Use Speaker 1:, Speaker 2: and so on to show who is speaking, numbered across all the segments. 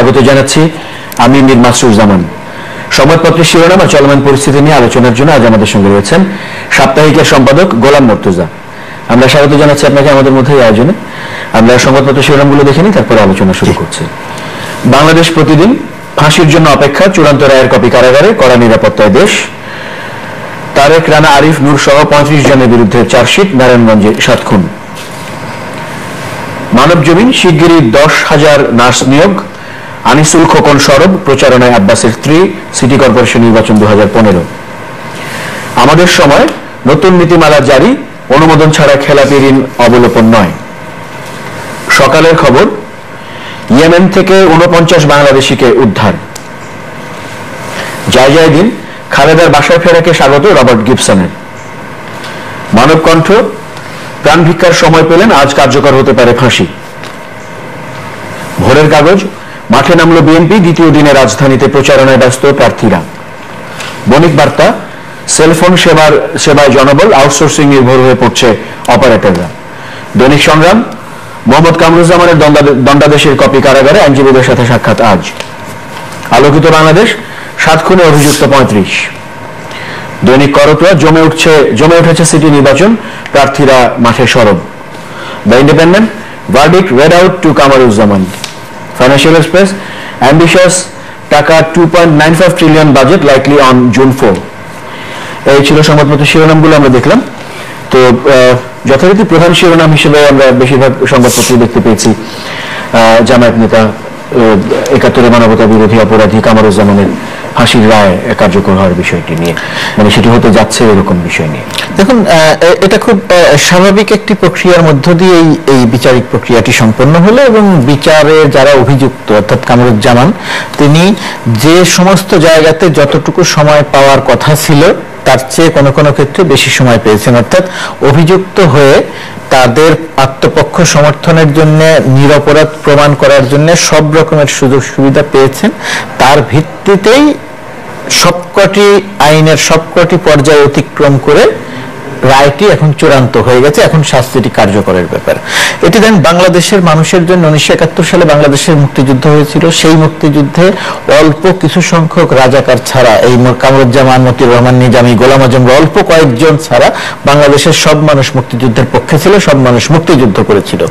Speaker 1: স্বাগত জানাচ্ছি। আমি মীর মাসরুর জামান। সংবাদপত্রের শিরোনাম আর চলমান পরিস্থিতি নিয়ে আলোচনার জন্য আজ আমাদের সঙ্গে রয়েছেন সাপ্তাহিকের সম্পাদক গোলাম মর্তুজা। আমরা স্বাগত জানাচ্ছি আপনাকে আমাদের মধ্যে এই আয়োজনে। আমরা সংবাদপত্রের শিরোনামগুলো দেখে নিই, তারপরে আলোচনা শুরু করছি। বাংলাদেশ প্রতিদিন, ফাঁসির জন্য অপেক্ষা, চূড়ান্ত রায়ের কপি কারাগারে, কড়া নিরাপত্তায় দেশ। তারেক, রানা, আরিফ, নূর সহ 35 জনের বিরুদ্ধে চার্জশিট, নারায়ণগঞ্জে 7 খুন। মানব জমিন, শিগগিরই 10,000 নার্স নিয়োগ। আনিসুল খোকন সরব, প্রচারণায় আব্বাসের স্ত্রী। সিটি কর্পোরেশন নির্বাচন 2015। আমাদের সময়, নতুন নীতিমালা জারি, অনুমোদন ছাড়া খেলাপি ঋণ অবলোপন নয়। সকালের খবর, ইয়েমেন থেকে 49 বাংলাদেশিকে উদ্ধার। জয় জয় দিন, খালেদার বাসায় ফেরাকে স্বাগত রবার্ট গিবসনের। মানবকণ্ঠ, প্রাণ ভিক্ষার সময় পেলেন, আজ কার্যকর হতে পারে ফাঁসি। ভোরের কাগজ, মাঠে নামল বিএনপি, দ্বিতীয় দিনে রাজধানীতে প্রচারণায় ব্যস্ত প্রার্থীরা। বণিক বার্তা, সেলফোন সেবায় জনবল, আউটসোর্সিং নির্ভর হয়ে পড়ছে অপারেটররা। দৈনিক সংগ্রাম, মোহাম্মদ কামরুজ্জামানের দণ্ডাদেশের কপি কারাগারে, আইনজীবীদের সাথে সাক্ষাৎ আজ। আলোকিত বাংলাদেশ, 7 খুনে অভিযুক্ত 35। দৈনিক করতোয়া, জমে উঠেছে সিটি নির্বাচন, প্রার্থীরা মাঠে সরব। The independent, verdict red out to Kamruzzaman. Financial express, ambitious, টাকা 2.95 trillion budget, likely on June 4। এই ছিল সংবাদপত্রের শিরোনামগুলো আমরা দেখলাম। তো যথারীতি প্রধান শিরোনাম হিসেবে আমরা বেশিরভাগ সংবাদপত্র দেখতে পেয়েছি জামায়াত নেতা 71 মানবতা বিরোধী অপরাধী কামরুজ্জামানের ফাঁসির রায় কার্যকর হওয়ার বিষয়টি নিয়ে, মানে সেটি হতে যাচ্ছে এরকম বিষয় নিয়ে।
Speaker 2: দেখুন, এটা খুব স্বাভাবিক একটি প্রক্রিয়ার মধ্য দিয়ে এই বিচারিক প্রক্রিয়াটি সম্পন্ন হলো এবং বিচারে যারা অভিযুক্ত অর্থাৎ কামরুজ্জামান, তিনি যে সমস্ত জায়গাতে যতটুকু সময় পাওয়ার কথা ছিল তার চেয়ে কোনো কোনো ক্ষেত্রে বেশি সময় পেয়েছেন। অর্থাৎ অভিযুক্ত হয়ে তাদের আত্মপক্ষ সমর্থনের জন্য, নিরপরাধ প্রমাণ করার জন্য সব রকমের সুযোগ সুবিধা পেয়েছেন। তার ভিত্তিতেই সবকটি আইনের সবকটি পর্যায়ে অতিক্রম করে রায়টি এখন চূড়ান্ত হয়ে গেছে। এখন শাস্তিটি কার্যকরের ব্যাপার। এটি দেন বাংলাদেশের মানুষের জন্য 1971 সালে বাংলাদেশের মুক্তিযুদ্ধ হয়েছিল। সেই মুক্তিযুদ্ধে অল্প কিছু সংখ্যক রাজাকার ছাড়া, এই কামরুজ্জামান, মতিউর রহমান নিজামী, গোলাম আজম, অল্প কয়েকজন ছাড়া বাংলাদেশের সব মানুষ মুক্তিযুদ্ধের পক্ষে ছিল, সব মানুষ মুক্তিযুদ্ধ করেছিল।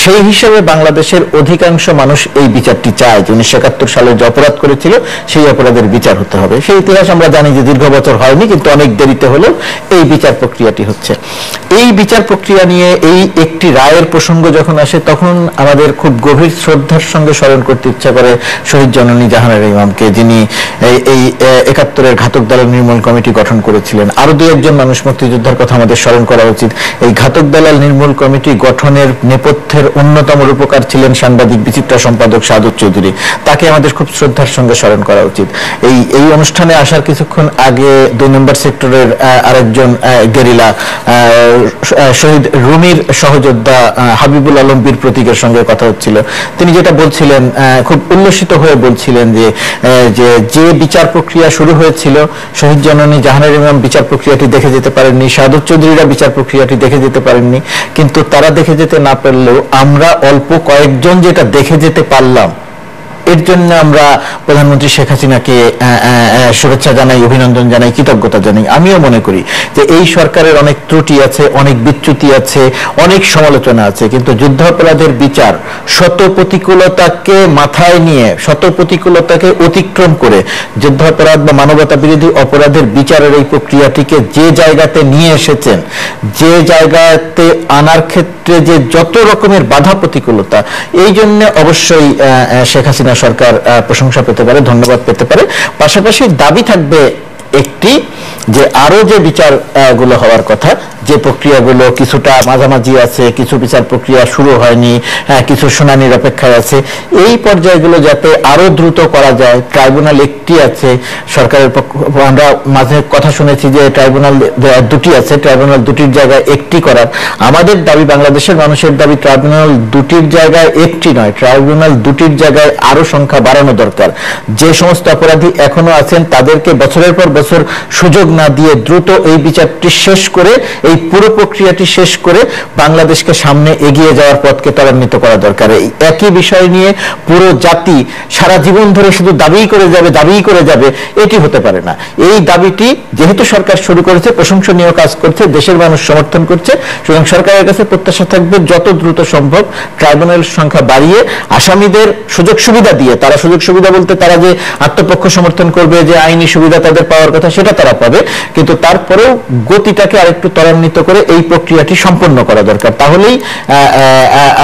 Speaker 2: সেই হিসেবে বাংলাদেশের অধিকাংশ মানুষ এই বিচারটি চায় যে 1971 সালে যে অপরাধ করেছিল সেই অপরাধের বিচার হতে হবে। সেই ইতিহাস আমরা জানি যে দীর্ঘ বছর হয়নি, কিন্তু অনেক দেরিতে হলেও এই বিচার প্রক্রিয়াটি হচ্ছে। এই বিচার প্রক্রিয়া নিয়ে এই একটি রায়ের প্রসঙ্গ যখন আসে, তখন আমাদের খুব গভীর শ্রদ্ধার সঙ্গে স্মরণ করতে ইচ্ছা করে শহীদ জননী জাহানারা ইমামকে, যিনি এই 71-এর ঘাতক দালাল নির্মূল কমিটি গঠন করেছিলেন। আরো দু একজন মানুষ মুক্তিযোদ্ধার কথা আমাদের স্মরণ করা উচিত। এই ঘাতক দালাল নির্মূল কমিটি গঠনের নেপথ্যের অন্যতম রূপকার ছিলেন সাংবাদিক বিচিত্রা সম্পাদক সাদত চৌধুরী। তাকে আমাদের খুব শ্রদ্ধার সঙ্গে স্মরণ করা উচিত। এই অনুষ্ঠানে আসার কিছুক্ষণ আগে 2 নম্বর সেক্টরের আরেকজন গেরিলা শহীদ রুমির সহযোদ্ধা হাবিবুল আলম বীর প্রতীকের সঙ্গে কথা হচ্ছিল। তিনি যেটা বলছিলেন, খুব উল্লসিত হয়ে বলছিলেন যে বিচার প্রক্রিয়া শুরু হয়েছিল, শহীদ জননী জাহানারা ইমাম বিচার প্রক্রিয়াটি দেখে যেতে পারেননি, সাদত চৌধুরীরা বিচার প্রক্রিয়াটি দেখে যেতে পারেননি, কিন্তু তারা দেখে যেতে না পারলেও আমরা অল্প কয়েকজন যেটা দেখে যেতে পারলাম, এর জন্য আমরা প্রধানমন্ত্রী শেখ হাসিনাকে শুভেচ্ছা জানাই, অভিনন্দন জানাই, কৃতজ্ঞতা জানাই। আমিও মনে করি যে এই সরকারের অনেক ত্রুটি আছে, অনেক বিচ্যুতি আছে, অনেক সমালোচনা আছে, কিন্তু যুদ্ধাপরাধের বিচার শত প্রতিকূলতাকে মাথায় নিয়ে, শত প্রতিকূলতাকে অতিক্রম করে যুদ্ধাপরাধ বা মানবতা বিরোধী অপরাধের বিচারের এই প্রক্রিয়াটিকে যে জায়গাতে নিয়ে এসেছেন, যে জায়গাতে আনার ক্ষেত্রে যে যত রকমের বাধা প্রতিকূলতা, এই জন্য অবশ্যই শেখ হাসিনা সরকার প্রশংসা পেতে পারে, ধন্যবাদ পেতে পারে। পাশাপাশি দাবি থাকবে একটি, যে আরো যে বিচার গুলো হওয়ার কথা, যে প্রক্রিয়াগুলো কিছুটা মাঝামাঝি আছে, কিছু বিচার প্রক্রিয়া শুরু হয়নি, কিছু শুনানির অপেক্ষায় আছে, এই পর্যায়গুলো যাতে আরো দ্রুত করা যায়। ট্রাইব্যুনাল একটি আছে সরকারের পক্ষ, আমরা মাঝে কথা শুনেছি যে ট্রাইব্যুনাল 2টি আছে, ট্রাইব্যুনাল 2টির জায়গায় একটি করার। আমাদের দাবি, বাংলাদেশের মানুষের দাবি, ট্রাইব্যুনাল 2টির জায়গায় একটি নয়, ট্রাইব্যুনাল 2টির জায়গায় আরো সংখ্যা বাড়ানো দরকার। যে সমস্ত অপরাধী এখনো আছেন তাদেরকে বছরের পর বছর সুযোগ না দিয়ে দ্রুত এই বিচারটি শেষ করে, এই পুরো প্রক্রিয়াটি শেষ করে বাংলাদেশকে সামনে এগিয়ে যাওয়ার পথকে ত্বরান্বিত করা দরকার। এই একই বিষয় নিয়ে পুরো জাতি সারা জীবন ধরে শুধু দাবিই করে যাবে, এটি হতে পারে না। এই দাবিটি যেহেতু সরকার শুরু করেছে, প্রশংসনীয় কাজ করছে, দেশের মানুষ সমর্থন করছে, সুতরাং সরকারের কাছে প্রত্যাশা থাকবে যত দ্রুত সম্ভব ট্রাইব্যুনাল সংখ্যা বাড়িয়ে আসামিদের সুযোগ সুবিধা দিয়ে, তারা সুযোগ সুবিধা বলতে তারা যে আত্মপক্ষ সমর্থন করবে, যে আইনি সুবিধা তাদের পাওয়ার কথা সেটা তারা পাবে, কিন্তু তারপরেও গতিটাকে আরেকটু ত্বরান্বিত করে এই প্রক্রিয়াটি সম্পন্ন করা দরকার। তাহলেই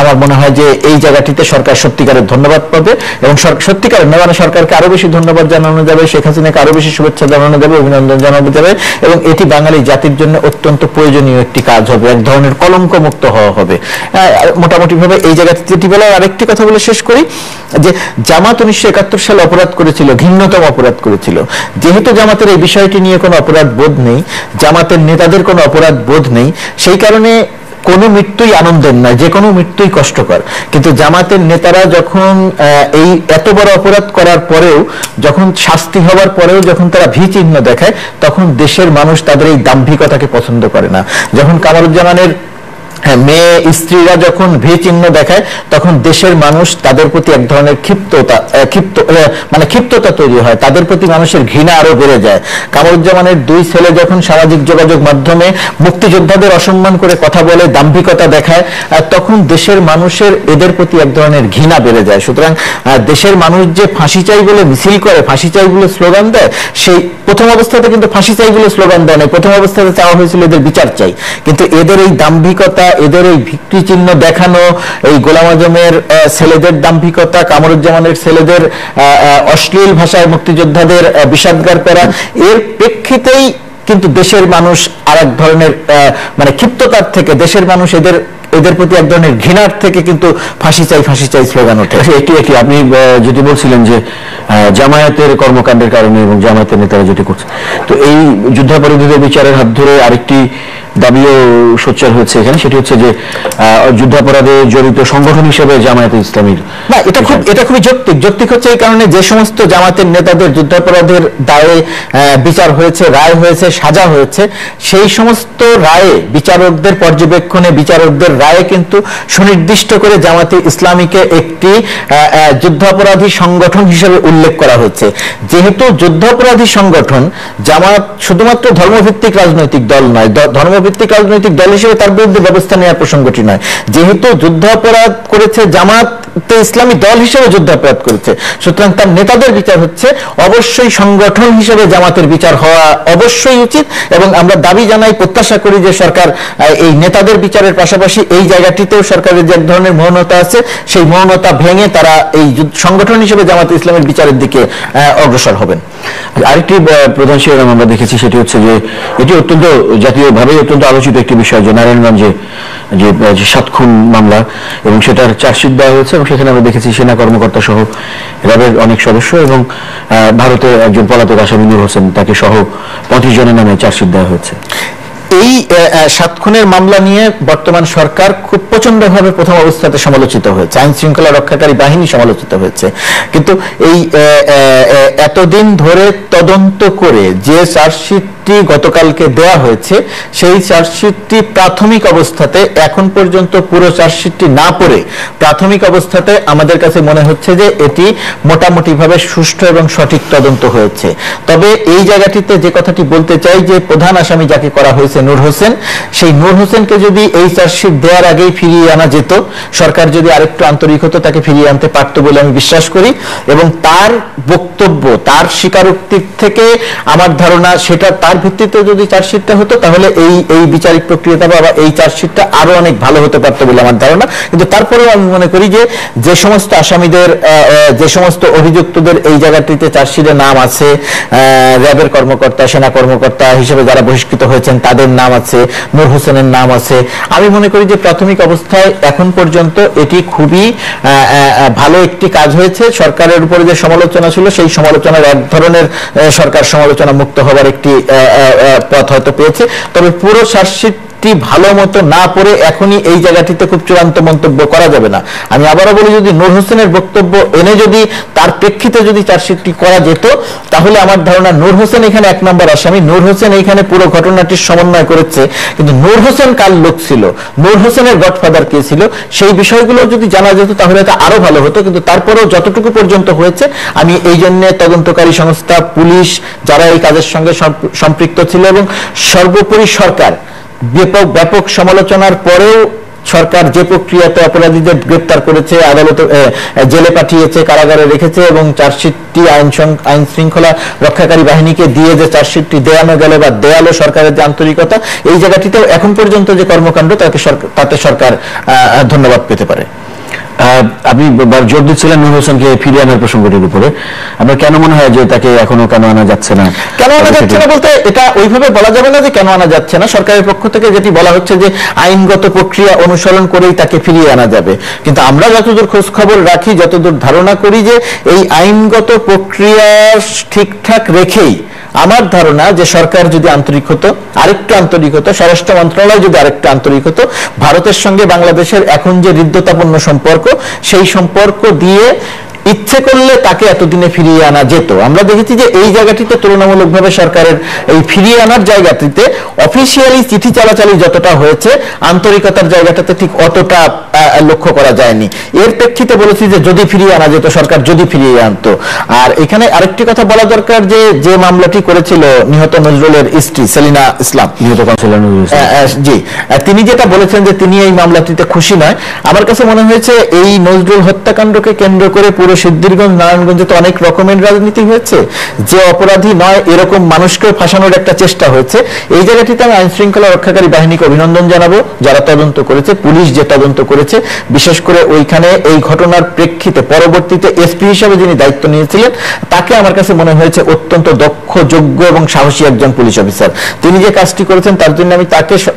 Speaker 2: আমার মনে হয় যে এই জায়গাটিতে সরকার সত্যিকারের ধন্যবাদ পাবে এবং সত্যিকারের মানে সরকারকে আরো বেশি ধন্যবাদ জানানো যাবে, শেখ হাসিনাকে আরো বেশি শুভেচ্ছা জানানো যাবে, অভিনন্দন জানানো যাবে, এবং এটি বাঙালি জাতির জন্য অত্যন্ত প্রয়োজনীয় একটি কাজ হবে, এক ধরনের কলঙ্ক মুক্ত হওয়া হবে। মোটামুটি ভাবে এই জায়গাতে যেটি বলে আরেকটি কথা বলে শেষ করি, যে জামাত 1971 সালে অপরাধ করেছিল, ঘৃণ্যতম অপরাধ করেছিল। যেহেতু জামাতের এই বিষয়টি নিয়ে কোনো অপরাধ বোধ নেই, জামাতের নেতাদের কোনো অপরাধ বোধ নেই, সেই কারণে কোনো মৃত্যুই আনন্দের নয়, যে কোনো মৃত্যুই কষ্টকর। কিন্তু জামাতের নেতারা যখন এই এত বড় অপরাধ করার পরেও, যখন শাস্তি হওয়ার পরেও যখন তারা ভি চিহ্ন দেখায়, তখন দেশের মানুষ তাদের এই দাম্ভিকতাকে পছন্দ করে না। যখন কামরুজ্জামানের মেয়ে স্ত্রীরা যখন ভি চিহ্ন দেখায়, তখন দেশের মানুষ তাদের প্রতি এক ধরনের ক্ষিপ্ততা তৈরি হয়, তাদের প্রতি মানুষের ঘৃণা আরো বেড়ে যায়। কামরুজ্জামানের দুই ছেলে যখন সামাজিক যোগাযোগ মাধ্যমে মুক্তিযোদ্ধাদের অসম্মান করে কথা বলে, দাম্ভিকতা দেখায়, তখন দেশের মানুষের এদের প্রতি এক ধরনের ঘৃণা বেড়ে যায়। সুতরাং দেশের মানুষ যে ফাঁসি চাই বলে মিছিল করে, ফাঁসি চাই বলে স্লোগান দেয়, সেই প্রথম অবস্থাতে কিন্তু ফাঁসি চাই বলে স্লোগান দেয় না, প্রথম অবস্থাতে চাওয়া হয়েছিল এদের বিচার চাই। কিন্তু এদের এই দাম্ভিকতা, এদের এই ভিত্তি চিহ্ন দেখানো, এই গোলাম আজমের ছেলেদের দাম্ভিকতা, কামরুজ্জামানের ছেলেদের অশ্লীল ভাষায় মুক্তিযোদ্ধাদের বিষাদগার করা, এর প্রেক্ষিতেই কিন্তু দেশের মানুষ আর এক ধরনের মানে ক্ষিপ্ততার থেকে দেশের মানুষ এদের প্রতি এক ধরনের ঘৃণার থেকে কিন্তু ফাঁসি চাই স্লোগান ওঠে।
Speaker 1: এটি আপনি যেটি বলছিলেন যে জামায়াতের কর্মকাণ্ডের কারণে এবং জামায়াতের নেতারা যেটি করছে, তো এই যুদ্ধাপরাধীদের বিচারের হাত ধরে আরেকটি দাবিও সোচ্চার হয়েছে এখানে, সেটি হচ্ছে যে যুদ্ধাপরাধে জড়িত সংগঠন হিসেবে জামায়াতে ইসলামীর
Speaker 2: না, এটা খুবই যৌক্তিক হচ্ছে এই কারণে, যে সমস্ত জামাতের নেতাদের যুদ্ধাপরাধের দায়ে বিচার হয়েছে, রায় হয়েছে, সাজা হয়েছে, সেই সমস্ত রায়ে বিচারকদের পর্যবেক্ষণে, বিচারকদের রায়ে কিন্তু সুনির্দিষ্ট করে জামাতে ইসলামীকে একটি যুদ্ধাপরাধী সংগঠন হিসেবে উল্লেখ করা হয়েছে। যেহেতু যুদ্ধাপরাধী সংগঠন, জামাত শুধুমাত্র ধর্মভিত্তিক রাজনৈতিক দল নয়, ধর্মভিত্তিক রাজনৈতিক দল হিসেবে তার বিরুদ্ধে ব্যবস্থা নেওয়ার প্রসঙ্গটি নয়, যেহেতু যুদ্ধাপরাধ করেছে জামাতে ইসলামী দল হিসেবে যুদ্ধাপরাধ করেছে, সুতরাং তার নেতাদের বিচার হচ্ছে অবশ্যই সংগঠন হিসেবে জামাতের বিচার হওয়া অবশ্যই উচিত। এবং আমরা দাবি জানাই, প্রত্যাশা করি যে সরকার এই নেতাদের বিচারের পাশাপাশি এই জায়গাটিতেও সরকারের যে এক ধরনের মৌনতা আছে, সেই মৌনতা ভেঙে তারা এই সংগঠন হিসেবে জামাতে ইসলামের বিচারের দিকে অগ্রসর হবেন।
Speaker 1: আরেকটি প্রধান শিরোনাম আমরা দেখেছি, সেটি হচ্ছে যে এটি অত্যন্ত জাতীয়ভাবে অত্যন্ত আলোচিত একটি বিষয়, যে নারায়ণগঞ্জে যে 7 খুন মামলা এবং সেটার চার্জশিট দেওয়া হয়েছে, এবং সেখানে আমরা দেখেছি সেনা কর্মকর্তা সহ র্যাবের অনেক সদস্য এবং ভারতের একজন পলাতক আসামি নূর হোসেন, তাকে সহ 25 জনের নামে চার্জশিট দেওয়া হয়েছে।
Speaker 2: এই 7 খুনের মামলা নিয়ে বর্তমান সরকার খুব প্রচন্ডভাবে প্রথম অবস্থাতে সমালোচিত হয়েছে, আইন শৃঙ্খলা রক্ষাকারী বাহিনী সমালোচিত হয়েছে। কিন্তু এই এতদিন ধরে তদন্ত করে যে চার্জশিটটি গতকালকে দেওয়া হয়েছে, সেই চার্জশিটটি প্রাথমিক অবস্থাতে, এখন পর্যন্ত পুরো চার্জশিটটি না পড়ে প্রাথমিক অবস্থাতে আমাদের কাছে মনে হচ্ছে যে এটি মোটামুটিভাবে সুষ্ঠু এবং সঠিক তদন্ত হয়েছে। তবে এই জায়গাটিতে যে কথাটি বলতে চাই, যে প্রধান আসামি যাকে করা হয়েছে নূর হোসেন, সেই নূর হোসেনকে যদি এই চার্জশিট দেওয়ার আগেই ফিরিয়ে আনা যেত, সরকার যদি আরেকটু আন্তরিক হতো, তাকে ফিরিয়ে আনতে পারত বলে আমি বিশ্বাস করি। এবং তার বক্তব্য, তার স্বীকারোক্তির থেকে আমার ধারণা, সেটা তার ভিত্তিতে যদি চার্জশিটটা হতো, তাহলে এই বিচারিক প্রক্রিয়াটা বা এই চার্জশিটটা আরো অনেক ভালো হতে পারত বলে আমার ধারণা। কিন্তু তারপরেও আমি মনে করি যে সমস্ত আসামিদের, যে সমস্ত অভিযুক্তদের এই জায়গাটিতে চার্জশিটে নাম আছে, র্যাবের কর্মকর্তা, সেনা কর্মকর্তা হিসেবে যারা বহিষ্কৃত হয়েছেন তাদের নাম আছে, নূর হোসেনের নাম আছে, আমি মনে করি যে প্রাথমিক অবস্থায় এখন পর্যন্ত এটি খুবই ভালো একটি কাজ হয়েছে। সরকারের উপরে যে সমালোচনা ছিল, সেই সমালোচনার এক ধরনের সরকার সমালোচনা মুক্ত হবার একটি পথ হয়তো পেয়েছে। তবে পুরো চার্জশিট ফ্যাক্টটি ভালো মতো না পড়ে এখনই এই জায়গাটিতে খুব চূড়ান্ত মন্তব্য করা যাবে না। আমি আবারও বলি, যদি নূর হোসেনের বক্তব্য এনে যদি তার প্রেক্ষিতে যদি চার্জশিটটি করা যেত, তাহলে আমার ধারণা নূর হোসেন এখানে 1 নম্বর আসামি, নূর হোসেন এইখানে পুরো ঘটনাটির সমন্বয় করেছে, কিন্তু নূর হোসেন কার লোক ছিল, নূর হোসেনের গডফাদার কে ছিল, সেই বিষয়গুলো যদি জানা যেত তাহলে এটা আরো ভালো হতো। কিন্তু তারপরেও যতটুকু পর্যন্ত হয়েছে, আমি এই জন্য তদন্তকারী সংস্থা, পুলিশ, যারা এই কাজের সঙ্গে সম্পৃক্ত ছিল এবং সর্বোপরি সরকার, ব্যাপক সমালোচনার পরেও সরকার যে প্রক্রিয়াতে অপরাধীদের গ্রেপ্তার করেছে, আদালতে জেলে পাঠিয়েছে, কারাগারে রেখেছে এবং চার্জশিটটি আইন শৃঙ্খলা রক্ষাকারী বাহিনীকে দিয়ে যে চার্জশিটটি দেওয়ানো গেল বা দেয়ালো সরকারের যে আন্তরিকতা, এই জায়গাটিতেও এখন পর্যন্ত যে কর্মকাণ্ড তাতে সরকার ধন্যবাদ পেতে পারে।
Speaker 1: আপনি জোর দিচ্ছিলেন নূর হোসেনকে ফিরিয়ে আনার প্রসঙ্গটির উপরে, আপনার কেন মনে হয় যে তাকে এখনো কেন আনা যাচ্ছে না?
Speaker 2: কেন আনা যাচ্ছে না বলতে, এটা ওইভাবে বলা যাবে না যে কেন আনা যাচ্ছে না। সরকারের পক্ষ থেকে যেটি বলা হচ্ছে যে আইনগত প্রক্রিয়া অনুসরণ করেই তাকে ফিরিয়ে আনা যাবে, কিন্তু আমরা যতদূর খোঁজ খবর রাখি, যতদূর ধারণা করি যে এই আইনগত প্রক্রিয়া ঠিকঠাক রেখেই আমার ধারণা যে সরকার যদি আন্তরিক হতো, আরেকটু আন্তরিক হতো, স্বরাষ্ট্র মন্ত্রণালয় যদি আরেকটু আন্তরিক হতো, ভারতের সঙ্গে বাংলাদেশের এখন যে হৃদ্যতাপূর্ণ সম্পর্ক, সেই সম্পর্ক দিয়ে ইচ্ছে করলে তাকে এতদিনে ফিরিয়ে আনা যেত। আমরা দেখেছি যে এই জায়গাটিতে তুলনামূলকভাবে সরকারের এই ফিরিয়ে আনার জায়গাটিতে অফিসিয়ালি চিঠি চালাচালি যতটা হয়েছে, আন্তরিকতার জায়গাটাতে ঠিক অতটা লক্ষ্য করা যায়নি। এর প্রেক্ষিতে বলেছি যে যদি ফিরিয়ে আনা যেত, সরকার যদি ফিরিয়ে আনতো। আর এখানে আরেকটি কথা বলা দরকার, যে মামলাটি করেছিল নিহত নজরুলের স্ত্রী সেলিনা ইসলাম,
Speaker 1: নিহত কাউন্সিলর
Speaker 2: জি, তিনি যেটা বলেছেন যে তিনি এই মামলাটিতে খুশি নয়। আমার কাছে মনে হয়েছে এই নজরুল হত্যাকাণ্ডকে কেন্দ্র করে পুরো সিদ্ধিরগঞ্জ, নারায়ণগঞ্জে তো অনেক রকমের রাজনীতি হয়েছে, যে অপরাধী নয় এরকম মানুষকেও ফাঁসানোর একটা চেষ্টা হয়েছে। এই জায়গাটিতে আমি আইন শৃঙ্খলা রক্ষাকারী বাহিনীকে অভিনন্দন জানাবো, যারা তদন্ত করেছে, পুলিশ যে তদন্ত করেছে, বিশেষ করে ওইখানে এই ঘটনার প্রেক্ষিতে পরবর্তীতে এসপি হিসেবে যিনি দায়িত্ব নিয়েছিলেন, তাকে আমার কাছে মনে হয়েছে অত্যন্ত দক্ষ, যোগ্য এবং সাহসী একজন পুলিশ অফিসার। তিনি যে কাজটি করেছেন তার জন্য আমি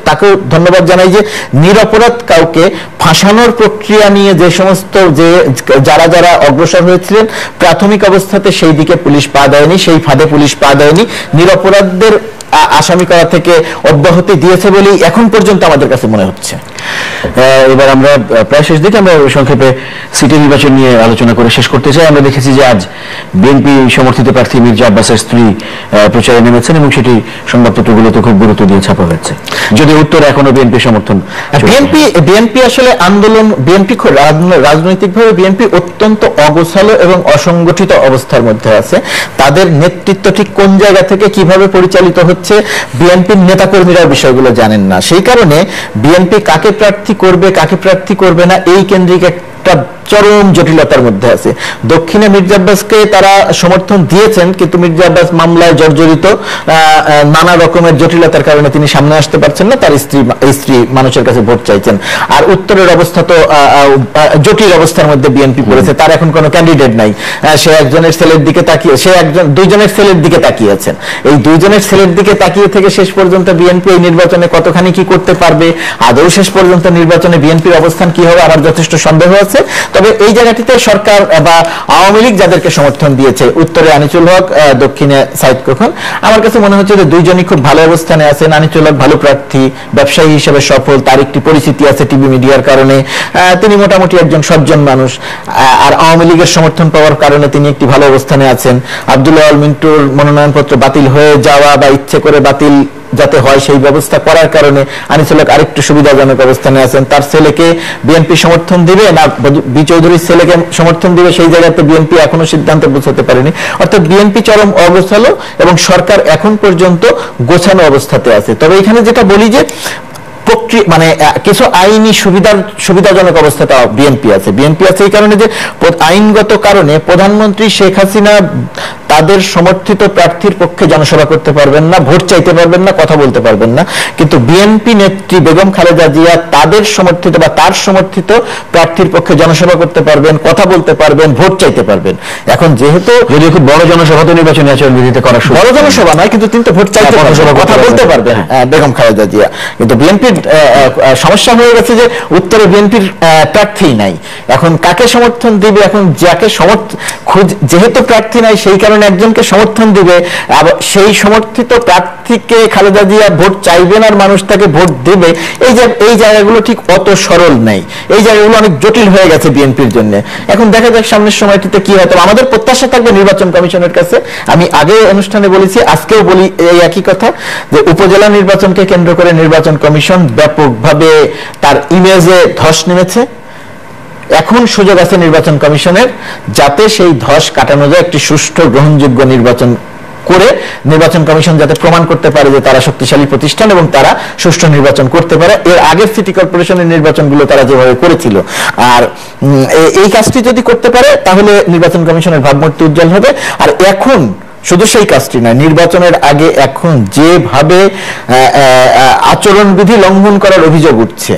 Speaker 2: তাকেও ধন্যবাদ জানাই, যে নিরপরাধ কাউকে ফাঁসানোর প্রক্রিয়া নিয়ে যে সমস্ত যারা অগ্রসর হয়েছিলেন, প্রাথমিক অবস্থাতে সেই দিকে পুলিশ পা দেয়নি, সেই ফাঁদে পুলিশ পা দেয়নি, নিরপরাধদের আসামি করা থেকে অব্যাহতি দিয়েছে বলেই এখন পর্যন্ত আমাদের কাছে মনে হচ্ছে।
Speaker 1: এবার আমরা প্রায় শেষ দিকে, আমরা সংক্ষেপে সিটি নির্বাচন নিয়ে আলোচনা করে শেষ করতে চাই। আমরা দেখেছি যে আজ বিএনপি সমর্থিত প্রার্থী মির্জা আব্বাসের স্ত্রী প্রচারে নেমেছেন এবং সেটি সংবাদপত্রগুলোতে খুব গুরুত্ব দিয়ে ছাপা হয়েছে, যদি উত্তর এখনো বিএনপি সমর্থন।
Speaker 2: বিএনপি আসলে আন্দোলন, বিএনপি রাজনৈতিকভাবে বিএনপি অত্যন্ত অগোছালো এবং অসংগঠিত অবস্থার মধ্যে আছে। তাদের নেতৃত্ব ঠিক কোন জায়গা থেকে কিভাবে পরিচালিত হচ্ছে, বিএনপির নেতাকর্মীরা বিষয়গুলো জানেন না। সেই কারণে বিএনপি কাকে প্রার্থী করবে, কাকে প্রার্থী করবে না, এই কেন্দ্রিক একটা চরম জটিলতার মধ্যে আছে। দক্ষিণে মির্জা আব্বাসকে তারা সমর্থন দিয়েছেন, কিন্তু মির্জা আব্বাস মামলায় জর্জরিত, নানা রকমের জটিলতার কারণে তিনি সামনে আসতে পারছেন না, তার স্ত্রী মানুষের কাছে ভোট চাইছেন। আর উত্তরের অবস্থা তো জটিল অবস্থার মধ্যে বিএনপি পড়েছে, তার এখন কোনো ক্যান্ডিডেট নাই। সে একজনের ছেলের দিকে তাকিয়ে, দুইজনের ছেলের দিকে তাকিয়েছেন। এই দুইজনের ছেলের দিকে তাকিয়ে থেকে শেষ পর্যন্ত বিএনপি এই নির্বাচনে কতখানি কি করতে পারবে, আদৌ শেষ পর্যন্ত নির্বাচনে বিএনপির অবস্থান কি হবে, আমার যথেষ্ট সন্দেহ আছে। তবে এই জায়গাটিতে সরকার বা আওয়ামী লীগ যাদেরকে সমর্থন দিয়েছে, উত্তরে আনিসুল হক, দক্ষিণে সাইদ খোকন, আমার কাছে মনে হচ্ছে যে দুইজনই খুব ভালো অবস্থানে আছেন। আনিসুল হক ভালো প্রার্থী, ব্যবসায়ী হিসেবে সফল, তার একটি পরিচিতি আছে টিভি মিডিয়ার কারণে, তিনি মোটামুটি একজন সজ্জন মানুষ। আর আওয়ামী লীগের সমর্থন পাওয়ার কারণে তিনি একটি ভালো অবস্থানে আছেন। আব্দুল্লাহ আল মিন্টুর মনোনয়নপত্র বাতিল হয়ে যাওয়া বা ইচ্ছে করে বাতিল যাতে হয় সেই ব্যবস্থা করার কারণে আনিসুল হক আরেকটু সুবিধাজনক অবস্থানে আছেন। তার ছেলেকে বিএনপি সমর্থন দিবে না বি চৌধুরীর ছেলেকে সমর্থন দিবে, সেই জায়গাতে বিএনপি এখনো সিদ্ধান্তে পৌঁছাতে পারেনি। অর্থাৎ বিএনপি চরম অগোছালো এবং সরকার এখন পর্যন্ত গোছানো অবস্থাতে আছে। তবে এখানে যেটা বলি যে মানে কিছু আইনি সুবিধাজনক অবস্থাটা বিএনপি আছে এই কারণে যে আইনগত কারণে প্রধানমন্ত্রী শেখ হাসিনা তাদের সমর্থিত প্রার্থীর পক্ষে জনসভা করতে পারবেন না, ভোট চাইতে পারবেন না, কথা বলতে পারবেন না। কিন্তু বিএনপি নেত্রী বেগম খালেদা জিয়া তাদের সমর্থিত বা তার সমর্থিত প্রার্থীর পক্ষে জনসভা করতে পারবেন, কথা বলতে পারবেন, ভোট চাইতে পারবেন। এখন যেহেতু
Speaker 1: যদিও খুব বড় জনসভা তো নির্বাচনী আচরণবিধিতে করা,
Speaker 2: বড় জনসভা নয়, কিন্তু তিনি তো ভোট চাইতে পারবেন, কথা বলতে পারবেন বেগম খালেদা জিয়া। কিন্তু বিএনপির সমস্যা হয়ে গেছে যে উত্তরে বিএনপির প্রার্থী নাই। এখন কাকে সমর্থন দিবে, এখন যাকে যেহেতু প্রার্থী নাই সেই কারণে ধরেন একজনকে সমর্থন দিবে, আবার সেই সমর্থিত প্রার্থীকে খালেদা জিয়া ভোট চাইবেন আর মানুষ তাকে ভোট দেবে, এই জায়গাগুলো ঠিক অত সরল নেই, এই জায়গাগুলো অনেক জটিল হয়ে গেছে বিএনপির জন্য। এখন দেখা যাক সামনের সময়টিতে কি হয়। তবে আমাদের প্রত্যাশা থাকবে নির্বাচন কমিশনের কাছে, আমি আগে অনুষ্ঠানে বলেছি, আজকেও বলি এই একই কথা, যে উপজেলা নির্বাচনকে কেন্দ্র করে নির্বাচন কমিশন ব্যাপকভাবে তার ইমেজে ধস নেমেছে। এখন সুযোগ আছে নির্বাচন কমিশনের, যাতে সেই ধস কাটানো যায়, একটি সুষ্ঠু গ্রহণযোগ্য নির্বাচন করে নির্বাচন কমিশন যাতে প্রমাণ করতে পারে যে তারা শক্তিশালী প্রতিষ্ঠান এবং তারা সুষ্ঠু নির্বাচন করতে পারে। এর আগের সিটি কর্পোরেশনের নির্বাচনগুলো তারা যেভাবে করেছিল, আর এই কাজটি যদি করতে পারে তাহলে নির্বাচন কমিশনের ভাবমূর্তি উজ্জ্বল হবে। আর এখন শুধু সেই কাজটি নয়, নির্বাচনের আগে এখন যেভাবে আচরণবিধি লঙ্ঘন করার অভিযোগ উঠছে,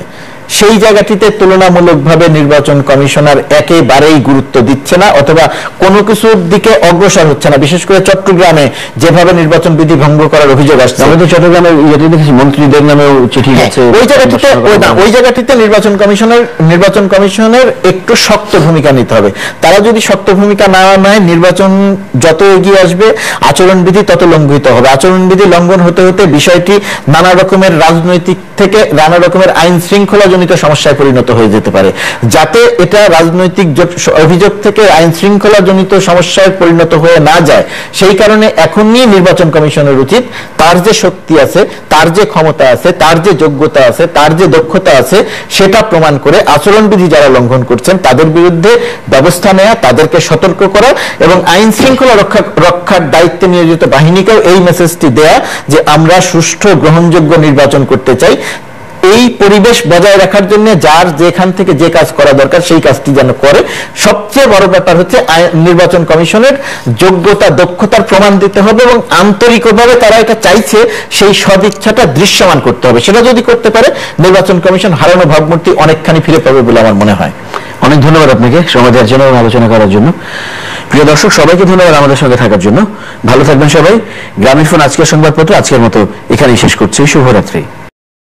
Speaker 2: সেই জায়গাটিতে তুলনামূলকভাবে নির্বাচন কমিশনার একেবারেই গুরুত্ব দিচ্ছে না, অথবা কোনো কিছুর দিকে অগ্রসর হচ্ছে না। বিশেষ করে চট্টগ্রামে যেভাবে নির্বাচন বিধি ভঙ্গ করার অভিযোগ আসছে,
Speaker 1: আমাদের চট্টগ্রামে দেখেছি মন্ত্রীদের নামেও চিঠি গেছে,
Speaker 2: ওই জায়গাটিতে নির্বাচন কমিশনের একটু শক্ত ভূমিকা নিতে হবে। তারা যদি শক্ত ভূমিকা না নেয়, নির্বাচন যত এগিয়ে আসবে আচরণবিধি তত লঙ্ঘিত হবে। আচরণবিধি লঙ্ঘন হতে হতে বিষয়টি নানা রকমের রাজনৈতিক থেকে নানা রকমের আইন শৃঙ্খলা সমস্যায় পরিণত হয়ে যেতে পারে। যাতে এটা রাজনৈতিক অভিযোগ থেকে আইন শৃঙ্খলা জনিত সমস্যায় পরিণত হয়ে না যায়, সেই কারণে এখনই নির্বাচন কমিশনের উচিত তার যে শক্তি আছে, তার যে ক্ষমতা আছে, তার যে যোগ্যতা আছে, তার যে দক্ষতা আছে, সেটা প্রমাণ করে আচরণবিধি যারা লঙ্ঘন করছেন তাদের বিরুদ্ধে ব্যবস্থা নেওয়া, তাদেরকে সতর্ক করা এবং আইন শৃঙ্খলা রক্ষার দায়িত্বে নিয়োজিত বাহিনীকেও এই মেসেজটি দেয়া যে আমরা সুষ্ঠু গ্রহণযোগ্য নির্বাচন করতে চাই। এই পরিবেশ বজায় রাখার জন্য যার যেখান থেকে যে কাজ করা দরকার সেই কাজটি যেন করে। সবচেয়ে বড় ব্যাপার হচ্ছে নির্বাচন কমিশনের যোগ্যতা দক্ষতার প্রমাণ দিতে হবে এবং আন্তরিকভাবে তারা এটা চাইছে সেই সদিচ্ছাটা দৃশ্যমান করতে হবে। সেটা যদি করতে পারে নির্বাচন কমিশন হারানো ভাবমূর্তি অনেকখানি ফিরে পাবে বলে আমার মনে হয়।
Speaker 1: অনেক ধন্যবাদ আপনাকে সময় দেওয়ার জন্য এবং আলোচনা করার জন্য। প্রিয় দর্শক, সবাইকে ধন্যবাদ আমাদের সঙ্গে থাকার জন্য। ভালো থাকবেন সবাই। গ্রামীণ ফোন আজকের সংবাদপত্র আজকের মতো এখানেই শেষ করছি। শুভরাত্রি।